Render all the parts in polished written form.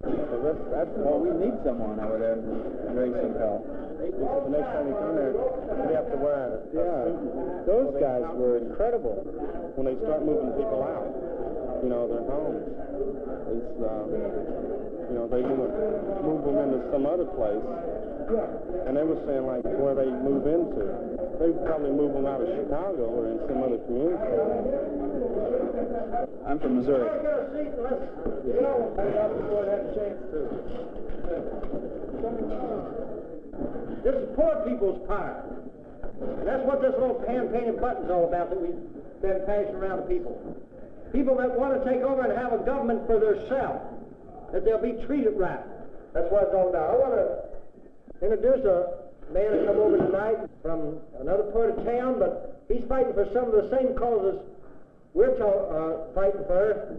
That's well, we need someone over there to raise some hell. The next time we come there, we have to wear it. Yeah, those guys were incredible. When they start moving people out, you know, their homes, it's, you know, they move them into some other place. And they were saying, like, where they move into, they probably move them out of Chicago or in some other community. I'm from Missouri. This is poor people's power. And that's what this little hand-painted button's all about that we've been passing around to people. People that want to take over and have a government for themselves, that they'll be treated right. That's what it's all about. I want to introduce a man that come over tonight from another part of town, but he's fighting for some of the same causes we're fighting for,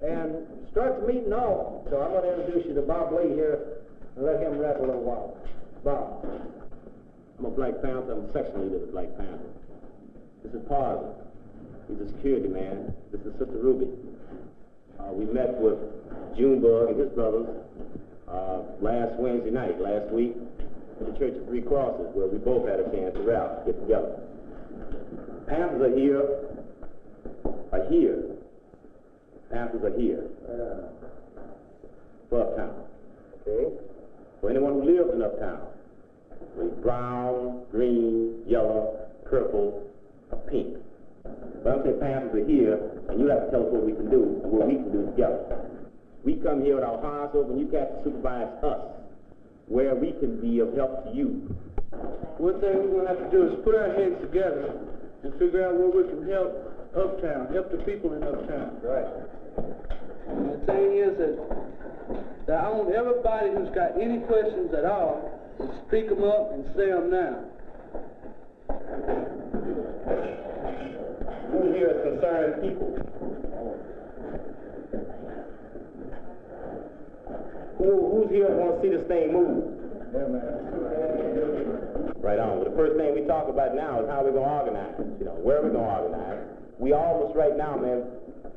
and start the meeting off. So I'm going to introduce you to Bob Lee here and let him rap a little while. Bob. I'm a Black Panther. I'm a section leader of the Black Panther. This is Parsley. He's a security man. This is Sister Ruby. We met with Junebug and his brothers last Wednesday night, last week, at the Church of Three Crosses, where we both had a chance to rally, get together. Panthers are here. Panthers are here. For Uptown. Okay. For anyone who lives in Uptown. With brown, green, yellow, purple, or pink. But I'm saying Panthers are here, and you have to tell us what we can do and what we can do together. We come here with our hearts open, you got to supervise us, where we can be of help to you. One thing we're going to have to do is put our heads together and figure out where we can help Uptown, help the people in Uptown. Right. And the thing is that I want everybody who's got any questions at all to speak them up and say them now. Who here is concerned people? Who's here want to see this thing move? Yeah, man. Right on. Well, the first thing we talk about now is how we're going to organize. You know, where are we going to organize? We almost right now, man,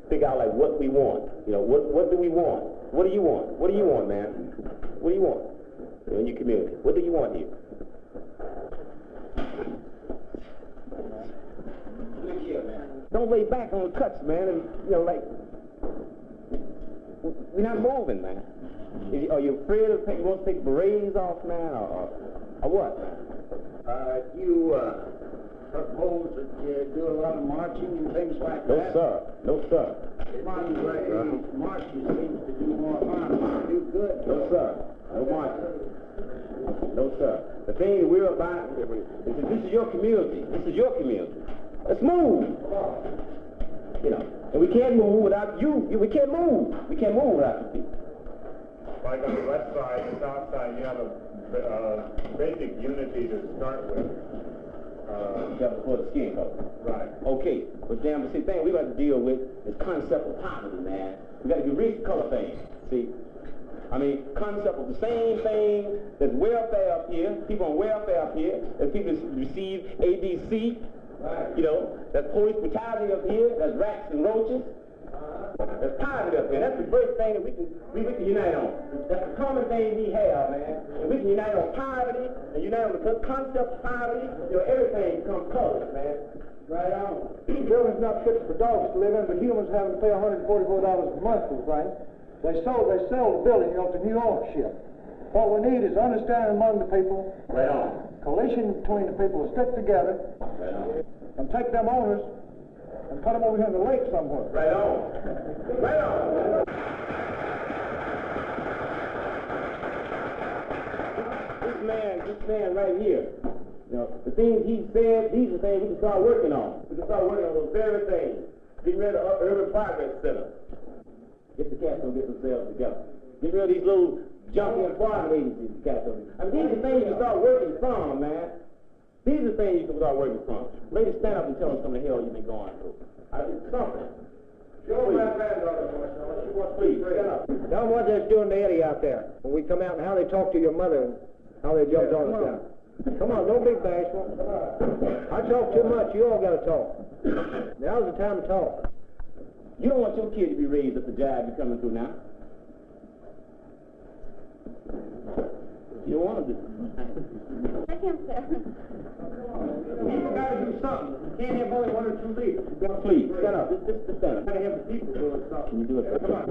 figure out like what we want. You know, what do we want? What do you want? What do you want, man? What do you want in your community? What do you want here? Look here, man. Don't lay back on the cuts, man. And, you know, like, we're not moving, man. Are you afraid of you want to take berets off, man, or what? You propose that you do a lot of marching and things like No, that? sir. No, sir. It seems like marching seems to do more harm than do good. No, sir. No marching. No, sir. The thing that we're about is that this is your community. This is your community. Let's move. You know, and we can't move without you. We can't move. We can't move without you people. Like on the west side and south side, you have a basic unity to start with. For the skin color. Right. Okay, but damn, the thing we got to deal with is concept of poverty, man. We got to get rid of color things. See, I mean, concept of the same thing. There's welfare up here, people on welfare up here. There's people that receive ABC. You know, there's police brutality up here. There's rats and roaches. There's poverty up here. That's the first thing that we can unite on. That's the common thing we have, man. And we can unite on poverty and unite on the concept of poverty. You know, everything becomes colors, man. Right on. Building's not fit for dogs to live in, but humans having to pay $144 a month for things. They sell the building, you know, to new ownership. What we need is understanding among the people. Right on. Coalition between the people to stick together. Right on. And take them owners and put them over here in the lake somewhere. Right on. Right on. This man right here, you know, the things he said, these are things we can start working on. We can start working on those very things. Get rid of Urban Progress Center. Get the cats to get themselves together. Get rid of these little junky employment agencies the cats don't. I mean, these are things you can start working from, man. These are things you can start working from. Ladies, stand up and tell us some of the hell you've been going through. Something. Show my granddaughter, she wants to Please, stand up. Tell them what they're doing to Eddie out there when we come out and how they talk to your mother and how they jumped on us down. Come on, don't be bashful. I talk too much. You all got to talk. Now's the time to talk. You don't want your kid to be raised up the jive you're coming through now. You don't want to do. Let him say. You gotta do something. You can't have only one or two leaders. Please, stand up. Just stand up. You gotta have the people doing something. Can you do it? Come on.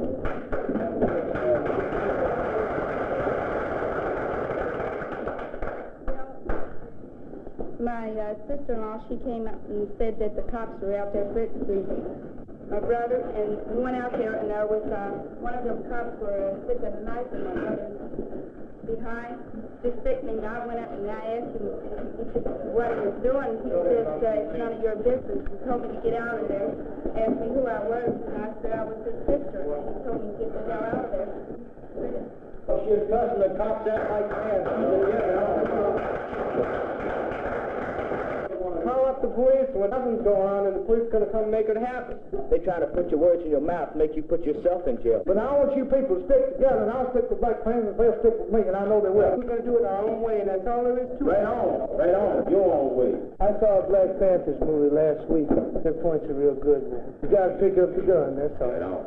My sister-in-law, she came up and said that the cops were out there threatening my brother, and we went out there, and there was one of them cops were sticking a knife in my brother behind, just threatening. I went up and I asked him what he was doing. He said, it's none of your business. He told me to get out of there, asked me who I was, and I said I was his sister, and he told me to get the hell out of there. Well, she was cussing the cops out like mad. Call up the police when nothing's going on, and the police are going to come make it happen. They try to put your words in your mouth, make you put yourself in jail. But I want you people to stick together, and I'll stick with Black Panther, and they'll stick with me, and I know they will. We're going to do it our own way, and that's all there is to it. Right on, your own way. I saw a Black Panthers movie last week. Their points are real good, man. You gotta pick up the gun, that's all. Right on.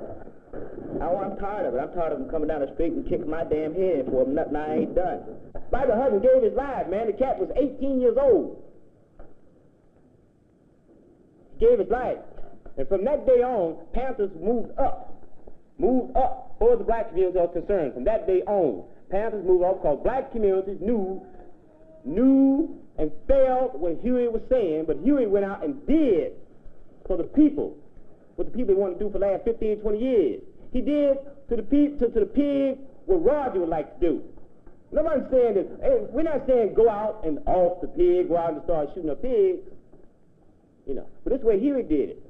Oh, I'm tired of it. I'm tired of them coming down the street and kicking my damn head for nothing I ain't done. Michael Hutton gave his life, man. The cat was 18 years old. Gave his life. And from that day on, Panthers moved up for the black community are concerned. From that day on, Panthers moved up because black communities knew and felt what Huey was saying, but Huey went out and did for the people what the people wanted to do for the last 15, 20 years. He did to the pig what Roger would like to do. Nobody's saying that, hey, we're not saying go out and off the pig, go out and start shooting a pig. You know, but this way Huey did it.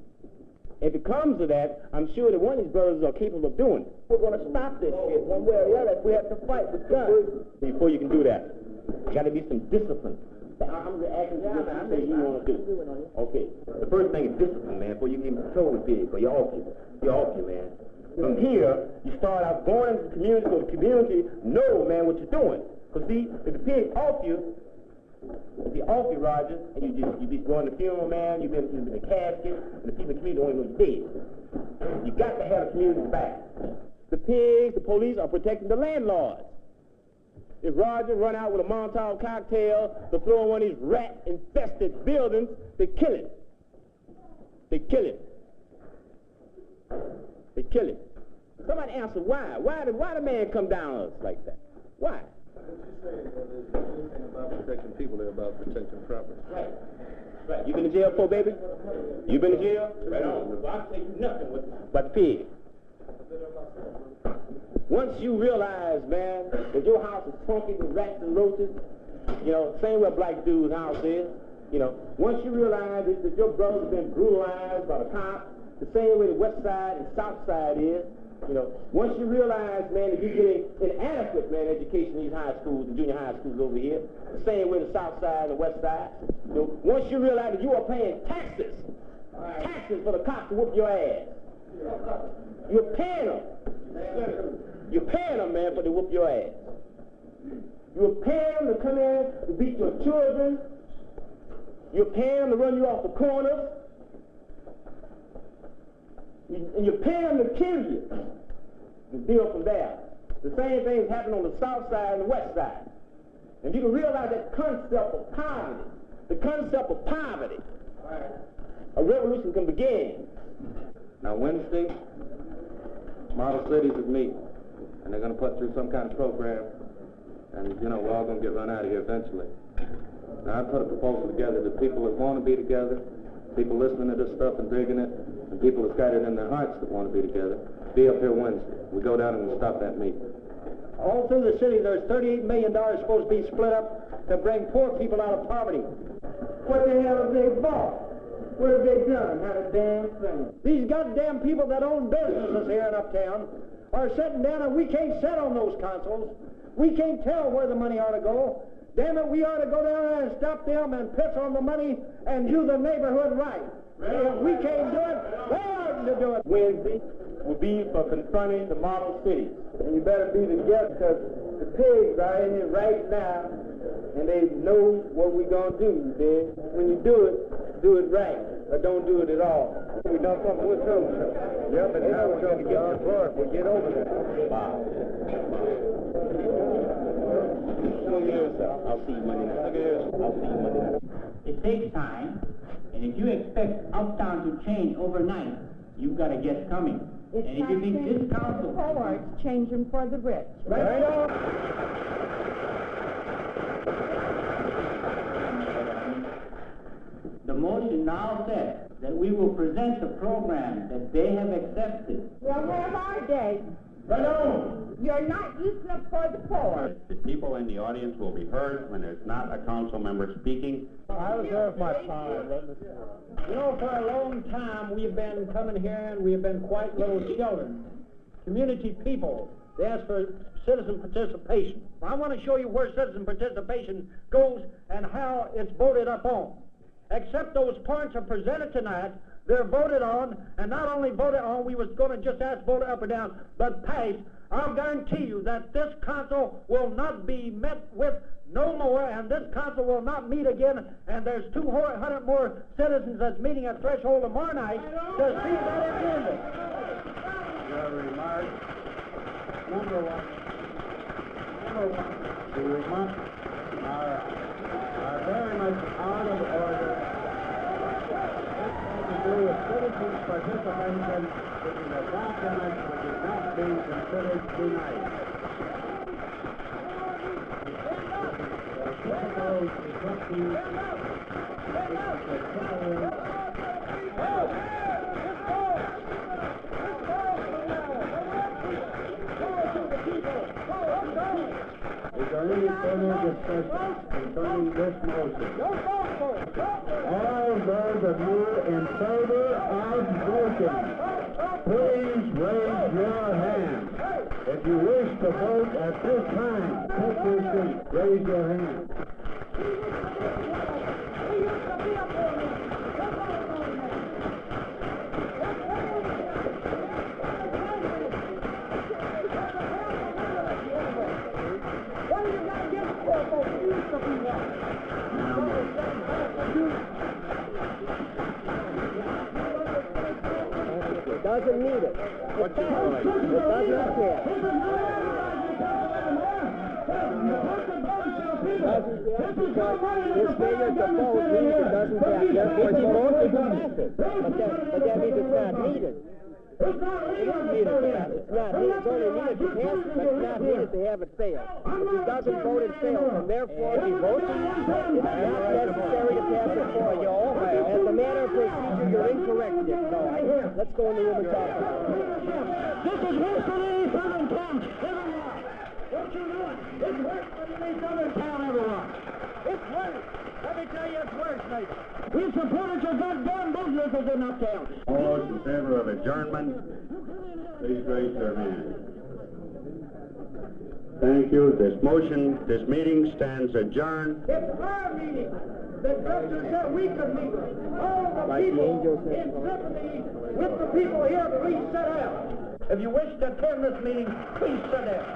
If it comes to that, I'm sure that one of these brothers are capable of doing it. We're going to stop this shit one way or the other if we have to fight with guns. Before you can do that, got to be some discipline. I'm asking you what you say you want to do. Okay. The first thing is discipline, man, before you can control the pig, or you're off you, man. From here, you start out going into the community so the community know, man, what you're doing. Because see, if the pig off you, Roger, and you be going to the funeral, man, you've been in the casket, and the people in the community don't even know you're dead. You got to have the community's back. The pigs, the police are protecting the landlords. If Roger run out with a Molotov cocktail to throw in one of these rat-infested buildings, they kill him. They kill him. They kill him. Somebody answer why? Why the man come down on us like that? Why? Anything about protecting people, they're about protecting property. Right. Right. You been in jail before, baby? You been in jail? Right on. So I'll tell you nothing about the pig. Once you realize, man, that your house is funky with rats and roaches, you know, same way a black dude's house is, you know, once you realize that your brother's been brutalized by the cops, the same way the west side and south side is, you know, once you realize, man, that you're getting inadequate, man, education in these high schools and junior high schools over here, the same way the south side and the west side, you know, once you realize that you are paying taxes for the cops to whoop your ass, you're paying them. You're paying them, man, for to whoop your ass. You're paying them to come in to beat your children. You're paying them to run you off the corners. And you're paying them to kill you. And deal from there. The same things happen on the south side and the west side. And you can realize that concept of poverty, a revolution can begin. Now, Wednesday, Model Cities is meeting, and they're going to put through some kind of program, and, you know, we're all going to get run out of here eventually. Now, I put a proposal together that people that want to be together, people listening to this stuff and digging it, and people that's got it in their hearts that want to be together, be up here Wednesday. We go down and we stop that meeting. All through the city, there's $38 million supposed to be split up to bring poor people out of poverty. What the hell have they bought? What have they done? Not a damn thing. These goddamn people that own businesses here in Uptown are sitting down, and we can't sit on those consoles. We can't tell where the money ought to go. Damn it, we ought to go down there and stop them and piss on the money and do the neighborhood right. If we can't do it, they ought to do it. Wednesday will be for confronting the model cities. And you better be together because the pigs are in here right now and they know what we're going to do, you dig? When you do it right or don't do it at all. We done something with them. Yeah, but now we're going to get the floor if we get over there. Wow. I'll see you Monday night. I'll see you Monday night. It takes time, and if you expect Uptown to change overnight, you've got a guest coming. It's And if you think this council... poor, it's changing for the rich. Right on. The motion now says that we will present the program that they have accepted. We'll have our day. Right on. You're not using up for the poor. The people in the audience will be heard when there's not a council member speaking. I reserve my time. You know, for a long time, we've been coming here and we've been quite little children. Community people, they ask for citizen participation. I want to show you where citizen participation goes and how it's voted upon. Except those points are presented tonight, they're voted on, and not only voted on, we was going to just ask vote up or down, but passed. I'll guarantee you that this council will not be met with no more, and this council will not meet again, and there's 200 more citizens that's meeting at Threshold tomorrow night to see that agenda. Your remarks. Number one. The remarks are very much out of order. To do with citizens' participation, which is a document which is not being considered tonight. Is there any further discussion concerning this motion? All those of you in favor of voting, please raise your hand. If you wish to vote at this time, take your seat. Raise your hand. It doesn't need it. What's your point? It doesn't care. This figure to vote means it doesn't pass. Therefore, the vote is passes. But that means it's not needed. It is needed to pass. It's not needed. It's only needed to pass, but it's not needed to have it fail. If he doesn't vote, it fails. And therefore, he votes. It's not necessary to pass it for you. As a matter of procedure, you're incorrect, Dick. No, let's go in the room and talk about it. This is worse than any southern town everywhere. What you doing? It's worse than any southern town everywhere. It's worse. Let me tell you, it's worse, neighbor. We supported your goddamn businesses in Uptown. All those in favor of adjournment, please raise their hand. Thank you. This meeting stands adjourned. It's our meeting. The governor said we could meet. All the people in sympathy with the people here, please sit down. If you wish to attend this meeting, please sit down.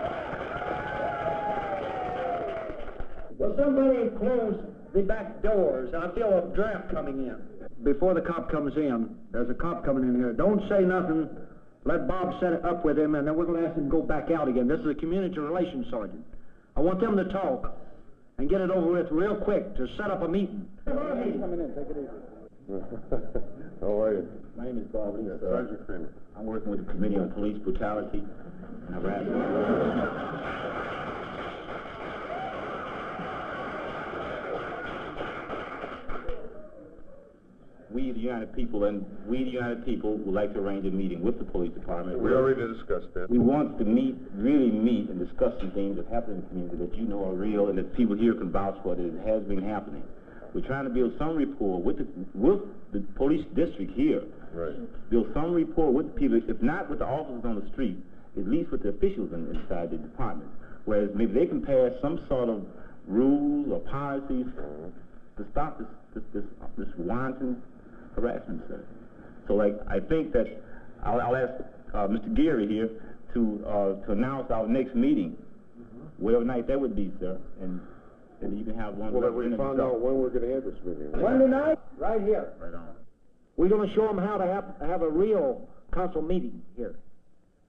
Will somebody close the back doors? I feel a draft coming in. Before the cop comes in, there's a cop coming in here. Don't say nothing. Let Bob set it up with him, and then we're going to ask him to go back out again. This is a community relations sergeant. I want them to talk and get it over with real quick to set up a meeting. Coming in, take it easy. How are you? My name is Bob Lee, sir. Sergeant Kramer. I'm working with the Committee on Police Brutality and Harassment. We, the United People, would like to arrange a meeting with the police department. We already discussed that. We want to really meet and discuss some things that happen in the community that you know are real and that people here can vouch for that it has been happening. We're trying to build some rapport with the police district here. Right. Build some rapport with the people, if not with the officers on the street, at least with the officials inside the department. Whereas maybe they can pass some sort of rules or policies to stop this wanton harassment, sir. So, like, I think that I'll ask Mr. Geary here to announce our next meeting, whatever night that would be, sir, and you can have one. Well, have we found out when we're going to have this meeting? Monday night, right here. Right on. We're going to show them how to have a real council meeting here.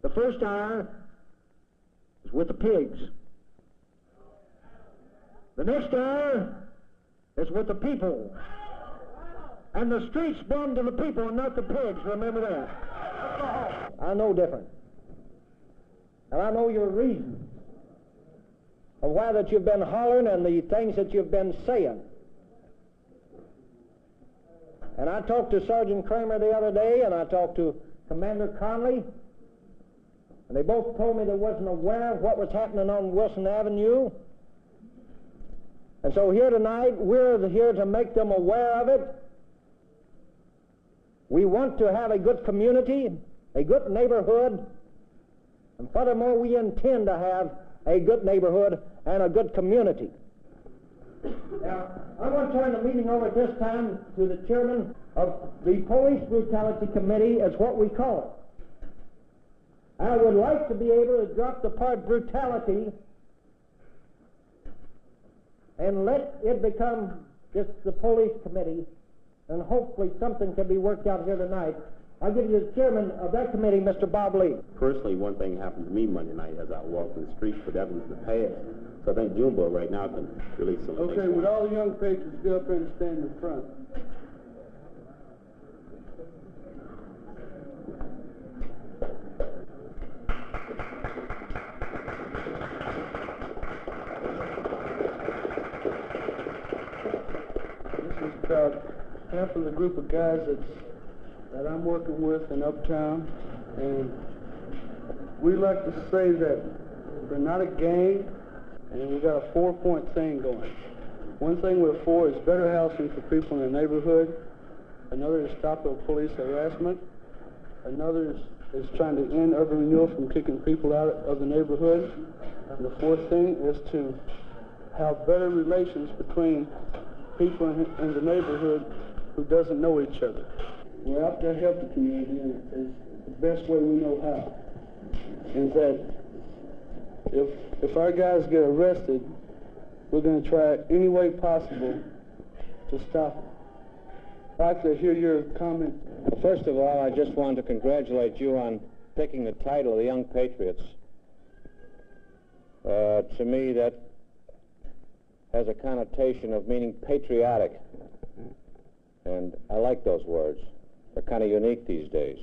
The first hour is with the pigs. The next hour is with the people. And the streets belong to the people and not the pigs, remember that. I know different. And I know your reasons of why that you've been hollering and the things that you've been saying. And I talked to Sergeant Kramer the other day, and I talked to Commander Conley, and they both told me they wasn't aware of what was happening on Wilson Avenue. And so here tonight, we're here to make them aware of it. We want to have a good community, a good neighborhood, and furthermore, we intend to have a good neighborhood and a good community. Now, I want to turn the meeting over at this time to the chairman of the Police Brutality Committee, as what we call it. I would like to be able to drop the part brutality and let it become just the police committee, and hopefully something can be worked out here tonight. I'll give you the chairman of that committee, Mr. Bob Lee. Personally, one thing happened to me Monday night as I walked in the streets, but that was the past. So I think Junebug right now can release some things. Okay, would all the young patrons get up there and stand in front? This is about half of the group of guys that I'm working with in Uptown, and we like to say that we're not a gang, and we got a 4-point thing going. One thing we're for is better housing for people in the neighborhood. Another is stop police harassment. Another is trying to end urban renewal from kicking people out of the neighborhood. And the fourth thing is to have better relations between people in the neighborhood who doesn't know each other. We're out to help the community, and it's the best way we know how. Is that if our guys get arrested, we're going to try any way possible to stop them. I'd like to hear your comment. First of all, I just wanted to congratulate you on picking the title of the Young Patriots. To me, that has a connotation of meaning patriotic, and I like those words. They're kind of unique these days.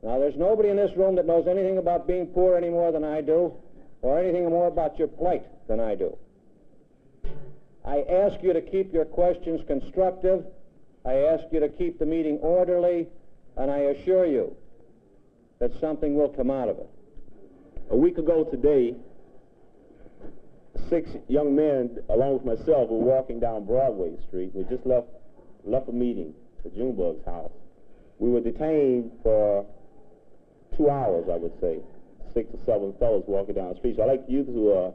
Now, there's nobody in this room that knows anything about being poor any more than I do, or anything more about your plight than I do. I ask you to keep your questions constructive. I ask you to keep the meeting orderly, and I assure you that something will come out of it. A week ago today, 6 young men, along with myself, were walking down Broadway Street. We just left a meeting at Junebug's house. We were detained for 2 hours, I would say. 6 or 7 fellows walking down the street. So I'd like you to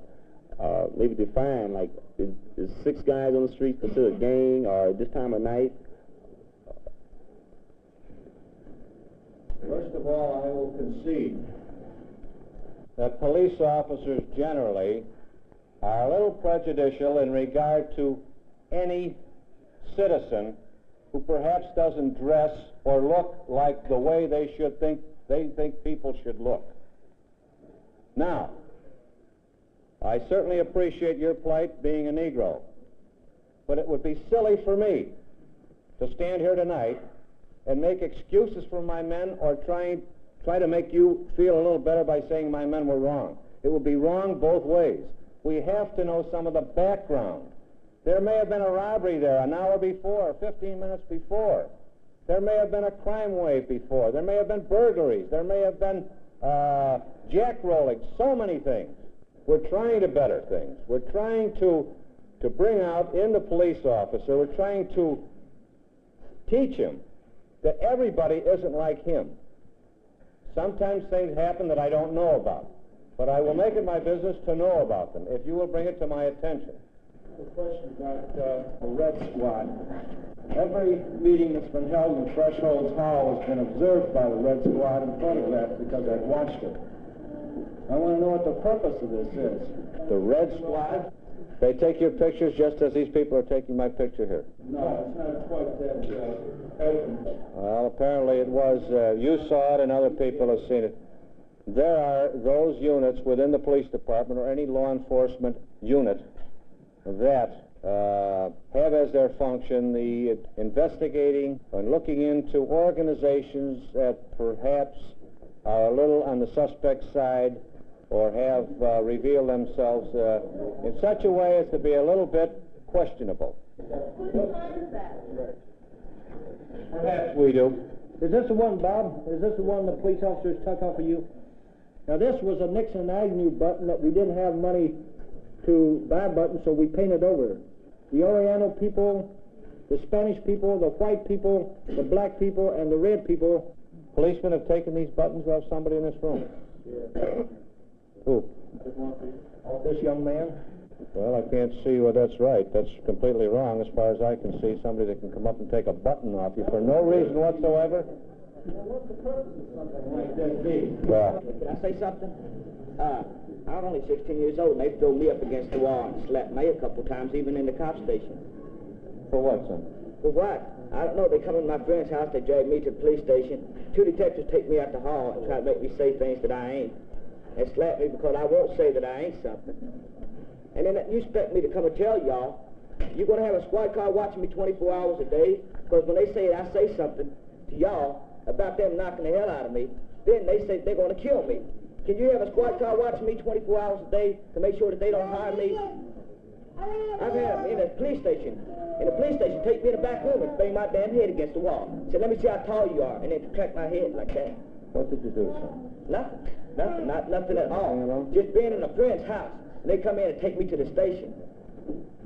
maybe define, like, is 6 guys on the street considered a gang, or at this time of night? First of all, I will concede that police officers generally are a little prejudicial in regard to any citizen who perhaps doesn't dress or look like the way they think people should look. Now, I certainly appreciate your plight being a Negro, but it would be silly for me to stand here tonight and make excuses for my men, or try to make you feel a little better by saying my men were wrong. It would be wrong both ways. We have to know some of the background. There may have been a robbery there an hour before, 15 minutes before. There may have been a crime wave before. There may have been burglaries. There may have been jackrolling, so many things. We're trying to better things. We're trying to bring out in the police officer, we're trying to teach him that everybody isn't like him. Sometimes things happen that I don't know about, but I will make it my business to know about them, if you will bring it to my attention. The question about the Red Squad. Every meeting that's been held in Thresholds Hall has been observed by the Red Squad and photographed because I've watched it. I want to know what the purpose of this is. The Red Squad? They take your pictures just as these people are taking my picture here. No, it's not quite that open. Well, apparently it was. You saw it and other people have seen it. There are those units within the police department or any law enforcement unit that have as their function the investigating and looking into organizations that perhaps are a little on the suspect side or have revealed themselves in such a way as to be a little bit questionable. Perhaps we do. Is this the one, Bob? Is this the one the police officers took off of you? Now, this was a Nixon Agnew button that we didn't have money to buy a button, so we painted over. The Oriental people, the Spanish people, the white people, the black people, and the red people. Policemen have taken these buttons off somebody in this room. Yeah. Who? This young man. Well, I can't see where that's right. That's completely wrong as far as I can see. Somebody that can come up and take a button off you for no reason whatsoever. What's the purpose of something like that be? Well, Can I say something? I was only 16 years old, and they threw me up against the wall and slapped me a couple times, even in the cop station. for what, son? For what? I don't know. They come in my friend's house, they drag me to the police station. 2 detectives take me out the hall and try to make me say things that I ain't. They slap me because I won't say that I ain't something. And then you expect me to come and tell y'all, you're going to have a squad car watching me 24 hours a day? Because when they say I say something to y'all about them knocking the hell out of me, then they say they're going to kill me. Can you have a squad car watching me 24 hours a day to make sure that they don't hire me? I've had them in a police station. In a police station, take me in the back room and bang my damn head against the wall. Say, let me see how tall you are, and then crack my head like that. What did you do, son? Nothing. Nothing at all. Just being in a friend's house. And they come in and take me to the station.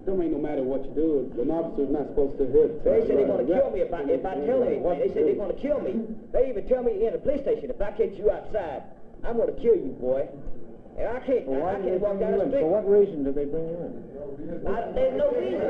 Don't mean no matter what you do, an officer's not supposed to hit. They said they're going to kill me if I tell anything. They said they're going to kill me. They even tell me in the police station, if I catch you outside, I'm going to kill you, boy. And I can't walk down the street. For what reason did they bring you in? There's no reason.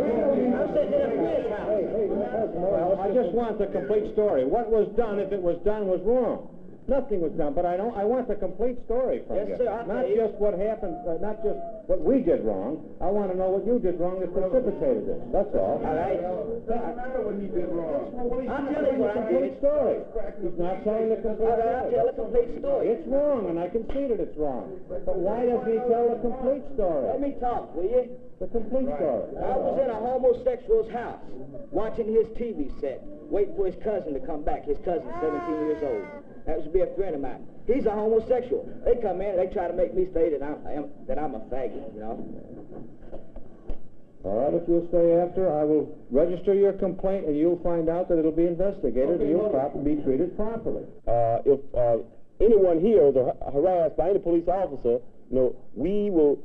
I'm sitting in a friend's house. Well, I just want the complete story. What was done, if it was done, was wrong. Nothing was done, but I want the complete story from you. Yes, sir, Not just what happened, not just what we did wrong. I want to know what you did wrong that precipitated this. That's all. All right. Doesn't matter what he did wrong. I'll tell you what I Complete did. story. He's not telling the complete All right, I'll tell story. the complete story. It's wrong, and I can see that it's wrong. But why doesn't he tell the complete story? Let me talk, will you? The complete story. I was in a homosexual's house, watching his TV set, waiting for his cousin to come back. His cousin's 17 years old. That was to be a friend of mine. He's a homosexual. They come in and they try to make me say that I'm a faggot, you know. All right, if you'll stay after, I will register your complaint, and you'll find out that it'll be investigated, and you'll be treated properly. If anyone here is harassed by any police officer, we will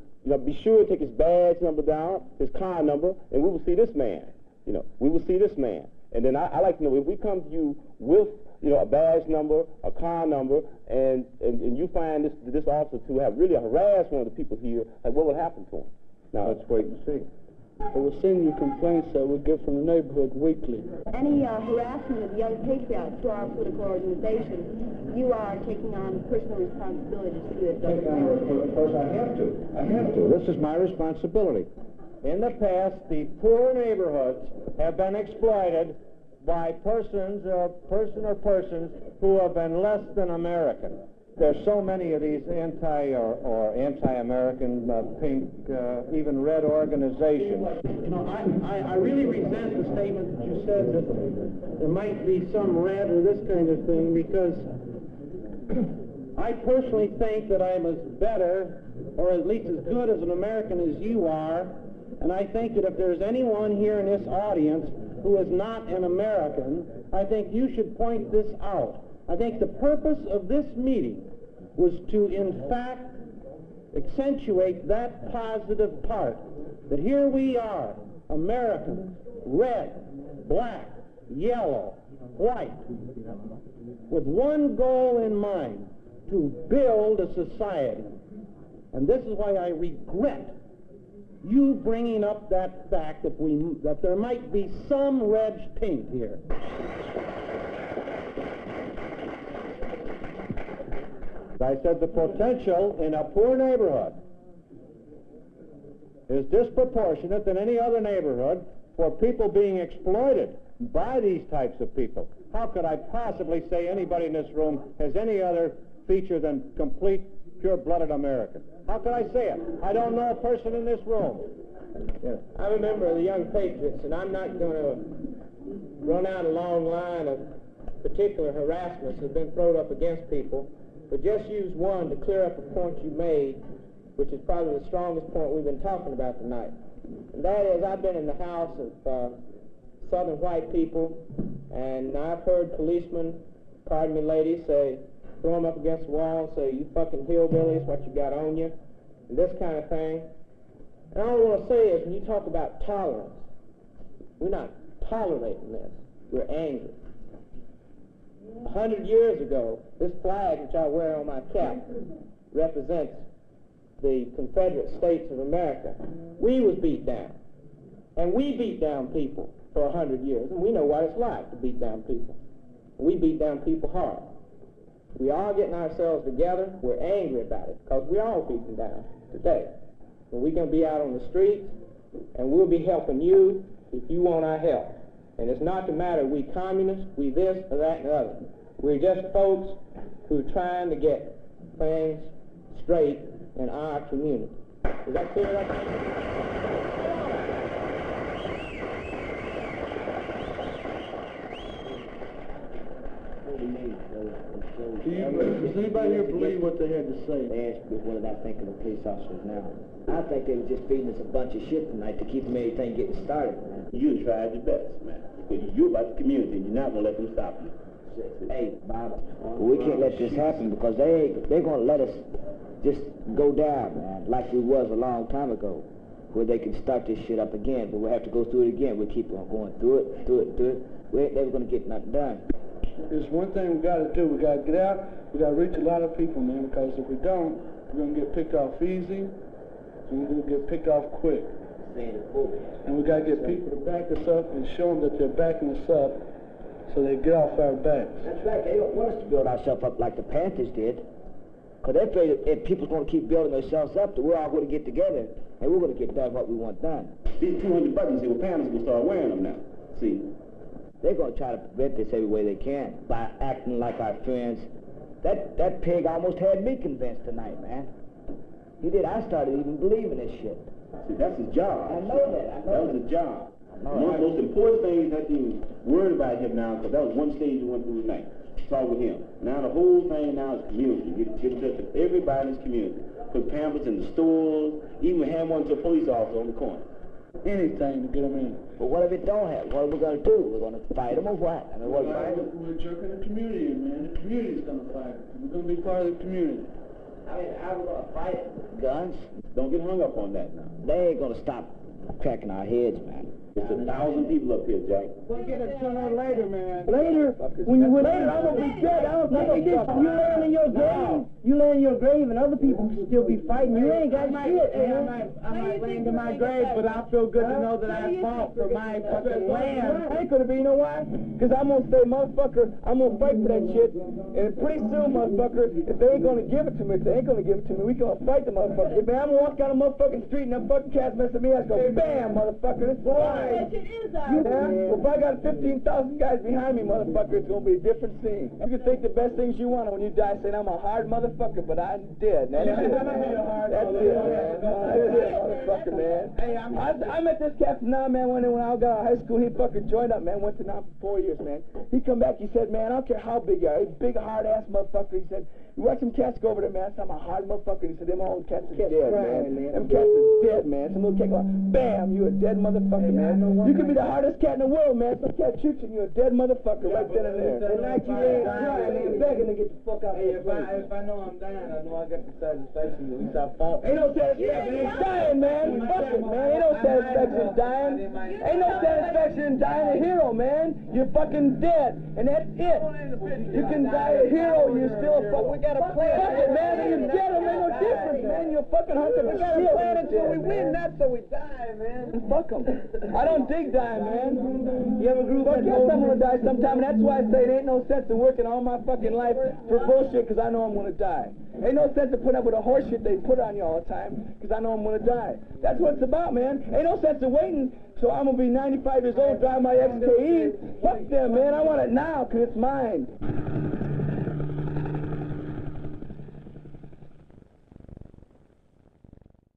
be sure to take his badge number down, his car number, and we will see this man. We will see this man. And then I like to know, if we come to you with a badge number, a car number, and you find this officer to have really harassed one of the people here, like what will happen to him? Now, let's wait and see. We'll send you complaints that we get from the neighborhood weekly. Any harassment of young patriots to our political organization, you are taking on personal responsibility to do it. Of course, I have to. This is my responsibility. In the past, the poor neighborhoods have been exploited by persons persons who have been less than American. There's so many of these anti-American, pink, even red organizations. I really resent the statement that you said that there might be some red or this kind of thing, because I personally think that I'm as better, or at least as good as an American as you are, and I think that if there's anyone here in this audience who is not an American, I think you should point this out. I think the purpose of this meeting was to, in fact, accentuate that positive part, that here we are, Americans, red, black, yellow, white, with one goal in mind, to build a society. And this is why I regret you bringing up that fact that there might be some red taint here. I said the potential in a poor neighborhood is disproportionate than any other neighborhood for people being exploited by these types of people. How could I possibly say anybody in this room has any other feature than complete, pure-blooded American? How could I say it? I don't know a person in this room. I remember the Young Patriots, and I'm not going to run out a long line of particular harassments that have been thrown up against people, but just use one to clear up a point you made, which is probably the strongest point we've been talking about tonight. And that is, I've been in the house of Southern white people, and I've heard policemen, pardon me ladies, say, throw them up against the wall and say, you fucking hillbillies, what you got on you, and this kind of thing. And all I want to say is, when you talk about tolerance, we're not tolerating this. We're angry. 100 years ago, this flag which I wear on my cap represents the Confederate States of America. We was beat down. And we beat down people for 100 years. And we know what it's like to beat down people. We beat down people hard. We are getting ourselves together. We're angry about it because we're all beaten down today. And we're going to be out on the streets, and we'll be helping you if you want our help. And it's not the matter we communists, we this or that and the other. We're just folks who are trying to get things straight in our community. Is that clear? Does anybody here believe what they had to say? They asked me what did I think of the police officers now. I think they were just feeding us a bunch of shit tonight to keep anything getting started, man. You tried your best, man. Because you're about the community, and you're not going to let them stop you. Hey, Bob, we can't let this happen because they're going to let us just go down, man, like we was a long time ago, where they can start this shit up again, but we'll have to go through it again. We'll keep on going through it. We ain't never going to get nothing done. There's one thing we got to do. We got to get out. We got to reach a lot of people, man, because if we don't, we're going to get picked off easy, and we're going to get picked off quick. And we got to get people to back us up and show them that they're backing us up so they get off our backs. That's right. They don't want us to build ourselves up like the Panthers did. Because they're afraid if people's going to keep building themselves up, that we're all going to get together and we're going to get done what we want done. These 200 buttons here, Panthers will start wearing them now. See? They're going to try to prevent this every way they can by acting like our friends. That pig almost had me convinced tonight, man. He did. I started even believing this shit. See, that's his job. I know that. That was his job. One of the most important things that you worried about him now, because that was one stage you went through tonight. Talk with him. Now the whole thing now is community. Get in touch with everybody in this community. Put pamphlets in the stores, even hand one to a police officer on the corner. Anything to get them in. But what if it don't have? What are we going to do? We're going to fight them or what? I mean, we're jerking the community in, man. The community's going to fight. We're going to be part of the community. I mean, how are we going to fight guns? Don't get hung up on that now. They ain't going to stop cracking our heads, man. There's 1,000 people up here, Jack. We'll get it sooner or later, man. Later? When you later, I'm gonna be dead. I don't think this. You laying in your grave. You laying in your grave, and other people can still be fighting. You ain't got shit, man. I might lay into my grave, but I feel good to know that I fought for my fucking land. I ain't gonna be. You know why? Because I'm gonna say, motherfucker, I'm gonna fight for that shit. And pretty soon, motherfucker, if they ain't gonna give it to me, if they ain't gonna give it to me, we gonna fight the motherfucker. If I'm gonna walk down a motherfucking street and them fucking cats mess with me, I go, bam, motherfucker. This boy. Well, if I got 15,000 guys behind me, motherfucker, it's going to be a different scene. You can think the best things you want when you die, saying I'm a hard motherfucker, but I'm dead. That's it, man. That's it, man. That's it, motherfucker, man. Hey, I met this captain now, man, when I got out of high school. He fucking joined up, man, went to now for 4 years, man. He come back, he said, man, I don't care how big you are. He's a big, hard-ass motherfucker. He said, you watch them cats go over there, man. I'm a hard motherfucker. He said, them old cats are dead, man. Them cats are dead, man. Some little cat going, bam, you a dead motherfucker, man. You can be the hardest cat in the world, man. Some cat shoots you, you're a dead motherfucker right then and there. They like you there, and begging to get the fuck out of here. If I know I'm dying, I know I got the satisfaction. At least I fought. Ain't no satisfaction in dying, man. Fuck it, man. Ain't no satisfaction in dying. Ain't no satisfaction in dying a hero, man. You're fucking dead, and that's it. You can die a hero, you're still a But we gotta play it. Fuck it, man. You get them, ain't no difference, man. You're a fucking hunk of shit. We gotta play it until we win, not so we die, man. Fuck them. I don't dig dying, man. You have a group that guess I'm gonna die sometime, and that's why I say it ain't no sense in working all my fucking life for bullshit, because I know I'm gonna die. Ain't no sense in putting up with the horse shit they put on you all the time, because I know I'm gonna die. That's what it's about, man. Ain't no sense in waiting, so I'm gonna be 95 years old, drive my XKE. Fuck them, man. I want it now, because it's mine.